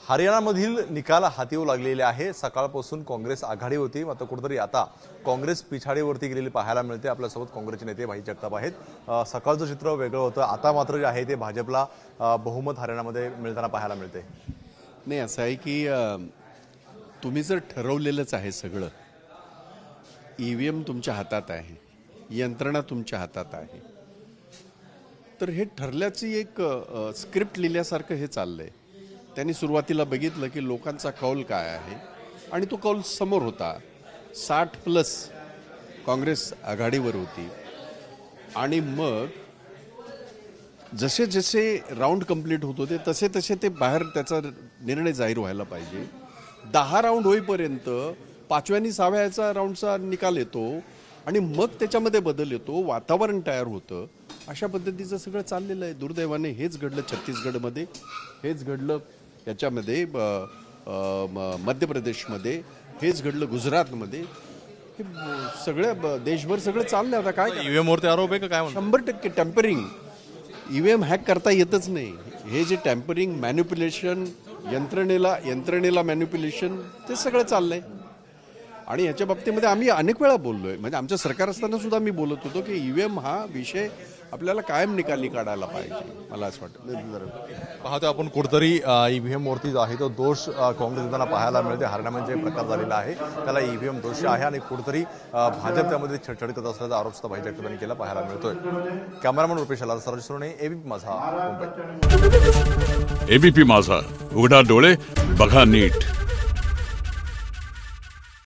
हरियाणामधील निकाल हाती येऊ लागलेले आहे। सकाळपासून काँग्रेस आघाडी होती, मात्र कुठेतरी आता काँग्रेस पिछाडीवरती गेलेली पाहायला मिळते। आपल्यासोबत काँग्रेसचे नेते भाई जगताप आहेत। सकाळचं चित्र वेगळं होतं, आता मात्र जे आहे ते भाजपला बहुमत हरियाणामध्ये मिळताना पाहायला मिळते। नाही, असं आहे की तुम्ही जर ठरवलेलंच आहे सगळं, ईव्हीएम तुमच्या हातात आहे, यंत्रणा तुमच्या हातात आहे, तर हे ठरल्याची एक स्क्रिप्ट लिहिल्यासारखं हे चाललंय। त्यांनी सुरुवातीला बघितलं की लोकांचा कौल काय आहे आणि तो कौल समोर होता। 60+ काँग्रेस आघाडीवर होती आणि मग जसे जसे राऊंड कंप्लीट होत होते तसे तसे ते बाहेर त्याचा निर्णय जाहीर व्हायला पाहिजे। 10 राऊंड होईपर्यंत 5व्या आणि 6व्या राऊंडचा निकाल येतो आणि मग त्याच्यामध्ये बदल येतो, वातावरण तयार होतं। अशा पद्धतीचं सगळं चाललेलं आहे। दुर्दैवाने हेच घडलं छत्तीसगडमध्ये, हेच घडलं याच्यामध्ये मध्य प्रदेशमध्ये, हेच घडलं गुजरातमध्ये। हे सगळ्या देशभर सगळं चाललंय। आता काय ईव्हीएम वरती आरोप आहे का काय? 100% टेम्परिंग, ईव्हीएम हॅक करता येतच नाही। हे जे टेम्परिंग, मॅन्युप्युलेशन, यंत्रणेला मॅन्युप्युलेशन, ते सगळं चाललंय। आणि याच्या बाबतीमध्ये आम्ही अनेक वेळा बोललोय, म्हणजे आमचं सरकार असताना सुद्धा मी बोलत होतो की ईव्हीएम हा विषय आपल्याला कायम निकाली काढायला पाहिजे। मला असं वाटतं पाहतो आपण कुठेतरी ईव्हीएम वरती जो आहे तो दोष काँग्रेस नेत्यांना पाहायला मिळते। हरियाणामध्ये प्रकार झालेला आहे, त्याला ईव्हीएम दोषी आहे आणि कुठेतरी भाजप त्यामध्ये छेडछाड करत असल्याचा आरोप सुद्धा भाई जगताप यांनी केला पाहायला मिळतोय। कॅमेरामन रुपेश लाल सरजसोने, एबीपी माझा, मुंबई। एबीपी माझा, उघडा डोळे बघा नीट।